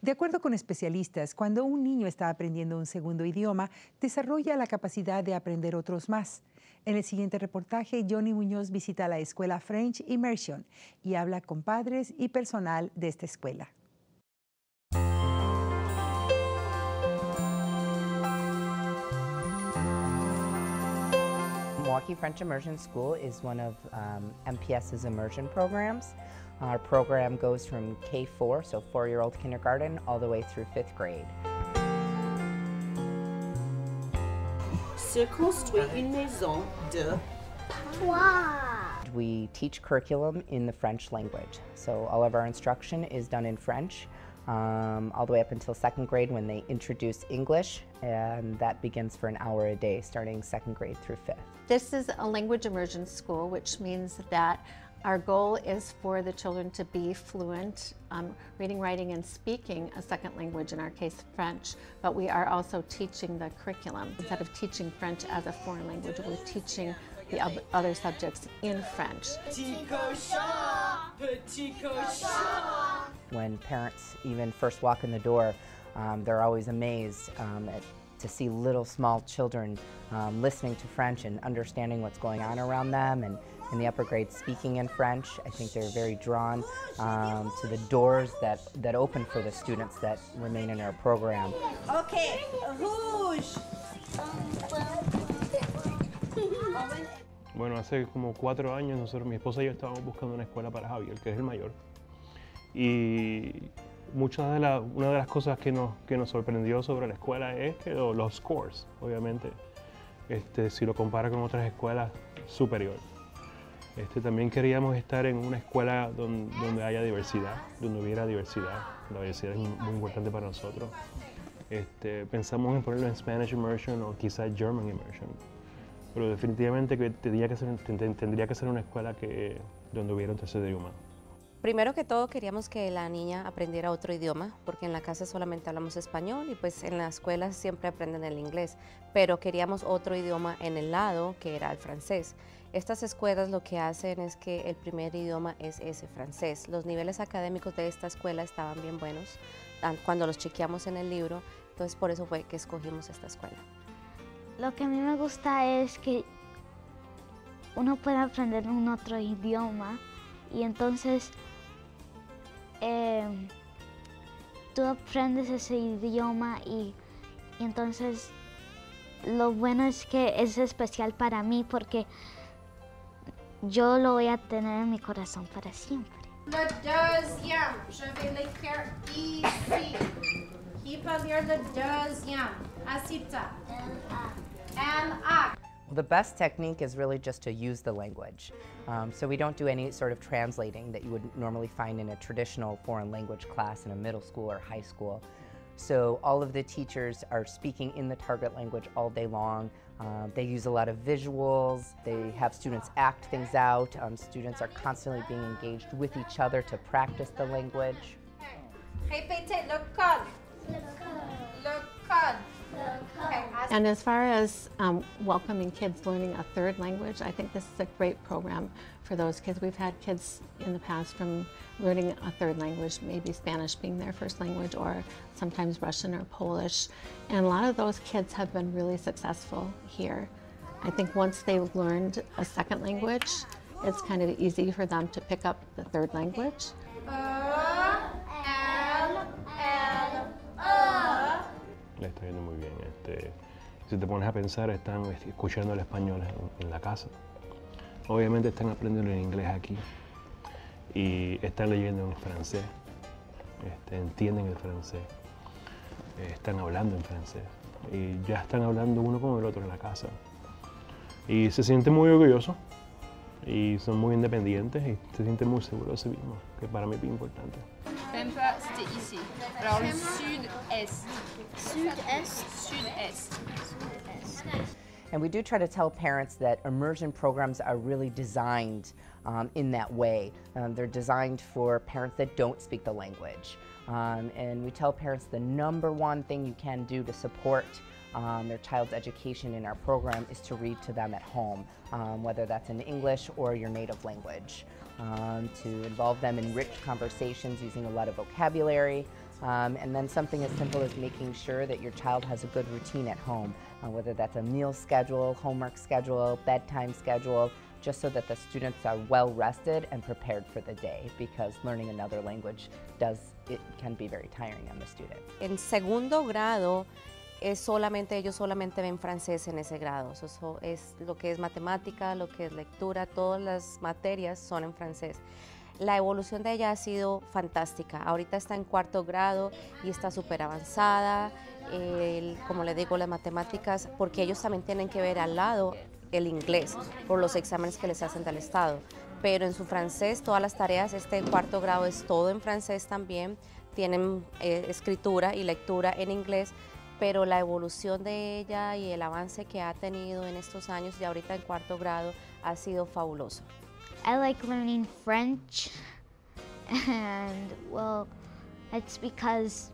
De acuerdo con especialistas, cuando un niño está aprendiendo un segundo idioma, desarrolla la capacidad de aprender otros más. En el siguiente reportaje, Johnny Munoz visita la escuela French Immersion y habla con padres y personal de esta escuela. Milwaukee French Immersion School is one of MPS's immersion programs. Our program goes from K4, so 4-year-old kindergarten, all the way through 5th grade. Se construit une maison de toit. We teach curriculum in the French language, so all of our instruction is done in French, all the way up until 2nd grade when they introduce English, and that begins for an hour a day, starting 2nd grade through 5th. This is a language immersion school, which means that our goal is for the children to be fluent, reading, writing, and speaking a second language, in our case French, but we are also teaching the curriculum. Instead of teaching French as a foreign language, we're teaching the other subjects in French. Petit cochon, petit cochon. When parents even first walk in the door, they're always amazed to see little small children listening to French and understanding what's going on around them, and in the upper grades speaking in French. I think they're very drawn to the doors that open for the students that remain in our program. Okay, rouge. Bueno, hace como 4 años mi esposa y yo estábamos buscando una escuela para Javier, que es el mayor. Y una de las cosas que nos sorprendió sobre la escuela es que los scores, obviamente, si lo compara con otras escuelas, superior. También queríamos estar en una escuela donde haya diversidad, donde hubiera diversidad. La diversidad es muy importante para nosotros. Pensamos en ponerlo en Spanish Immersion o quizás German Immersion, pero definitivamente que tendría que ser una escuela donde hubiera un tercer idioma. Primero que todo queríamos que la niña aprendiera otro idioma, porque en la casa solamente hablamos español y pues en la escuela siempre aprenden el inglés, pero queríamos otro idioma en el lado, que era el francés. Estas escuelas lo que hacen es que el primer idioma es ese, francés. Los niveles académicos de esta escuela estaban bien buenos cuando los chequeamos en el libro, entonces por eso fue que escogimos esta escuela. Lo que a mí me gusta es que uno puede aprender un otro idioma y entonces tú aprendes ese idioma y entonces lo bueno es que es especial para mí porque yo lo voy a tener en mi corazón para siempre. Le deuxième, je vais l'écrire ici. Qui peut lire le deuxième? Asita. L-A. Well, the best technique is really just to use the language. So we don't do any sort of translating that you would normally find in a traditional foreign language class in a middle school or high school. So all of the teachers are speaking in the target language all day long. They use a lot of visuals. They have students act things out. Students are constantly being engaged with each other to practice the language. Répétez le code. Le code. And as far as welcoming kids learning a third language, I think this is a great program for those kids. We've had kids in the past from learning a third language, maybe Spanish being their first language, or sometimes Russian or Polish. And a lot of those kids have been really successful here. I think once they've learned a second language, it's kind of easy for them to pick up the third language. Le está yendo muy bien. Si te pones a pensar, están escuchando el español en la casa. Obviamente están aprendiendo el inglés aquí y están leyendo en francés, entienden el francés, están hablando en francés y ya están hablando uno con el otro en la casa. Y se sienten muy orgullosos y son muy independientes y se sienten muy seguros de sí mismos, que para mí es bien importante. C'était ici. Alors le sud-est. Sud-est. Sud-est. And we do try to tell parents that immersion programs are really designed in that way. They're designed for parents that don't speak the language. And we tell parents the #1 thing you can do to support their child's education in our program is to read to them at home, whether that's in English or your native language. To involve them in rich conversations using a lot of vocabulary, And then something as simple as making sure that your child has a good routine at home, whether that's a meal schedule, homework schedule, bedtime schedule, just so that the students are well rested and prepared for the day, because learning another language can be very tiring on the student. En segundo grado, ellos solamente ven francés en ese grado. Eso es lo que es matemática, lo que es lectura, todas las materias son en francés. La evolución de ella ha sido fantástica. Ahorita está en cuarto grado y está súper avanzada. Como le digo, las matemáticas, porque ellos también tienen que ver al lado el inglés por los exámenes que les hacen del Estado. Pero en su francés, todas las tareas, en cuarto grado es todo en francés también. Tienen escritura y lectura en inglés, pero la evolución de ella y el avance que ha tenido en estos años y ahorita en cuarto grado ha sido fabuloso. I like learning French, and well, it's because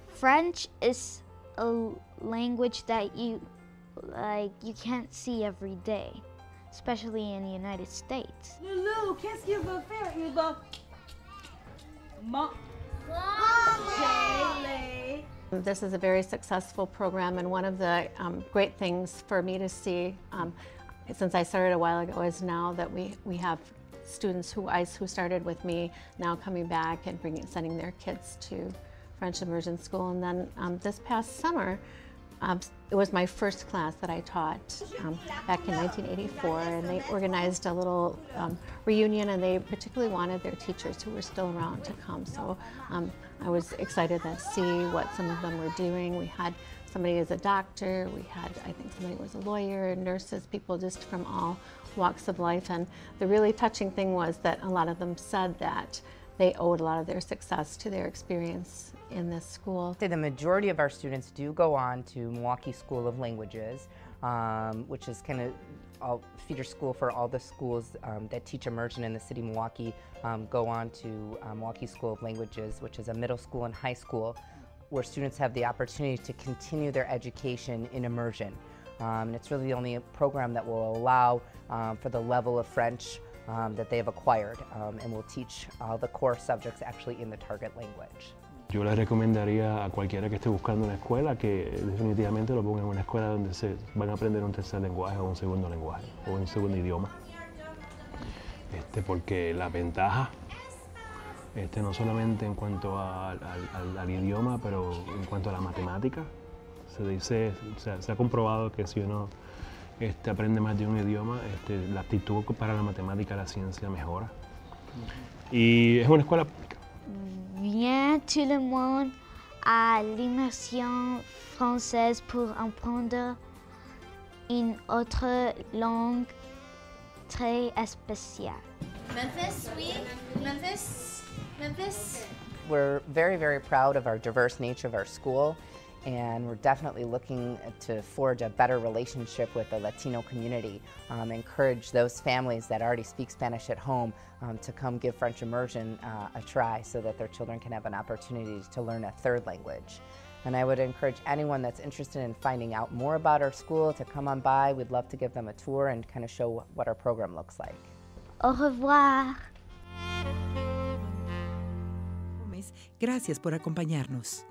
French is a language that you can't see every day, especially in the United States. Loulou, qu'est-ce qu'il va faire? Il va This is a very successful program, and one of the great things for me to see since I started a while ago is now that we have students who started with me now coming back and sending their kids to French Immersion School. And then this past summer, it was my first class that I taught back in 1984, and they organized a little reunion, and they particularly wanted their teachers who were still around to come. So I was excited to see what some of them were doing. We had somebody as a doctor, we had, I think somebody was a lawyer, nurses, people just from all walks of life. And the really touching thing was that a lot of them said that they owed a lot of their success to their experience in this school. The majority of our students do go on to Milwaukee School of Languages, which is kind of a feeder school for all the schools that teach immersion in the city of Milwaukee. Go on to Milwaukee School of Languages, which is a middle school and high school, where students have the opportunity to continue their education in immersion. And it's really the only program that will allow for the level of French that they have acquired, and will teach all the core subjects actually in the target language. Yo les recomendaría a cualquiera que esté buscando una escuela que definitivamente lo pongan en una escuela donde se van a aprender un tercer lenguaje o un segundo lenguaje o un segundo idioma. Porque la ventaja, no solamente en cuanto al idioma, pero en cuanto a la matemática, se ha comprobado que si uno aprende más de un idioma, la aptitud para la matemática, la ciencia mejora. Y es una escuela pública. Viens tout le monde à l'immersion française pour apprendre une autre langue très spéciale. Memphis, oui. Memphis. We're very, very proud of our diverse nature of our school, and we're definitely looking to forge a better relationship with the Latino community, encourage those families that already speak Spanish at home to come give French immersion a try so that their children can have an opportunity to learn a third language. And I would encourage anyone that's interested in finding out more about our school to come on by. We'd love to give them a tour and kind of show what our program looks like. Au revoir. Gracias por acompañarnos.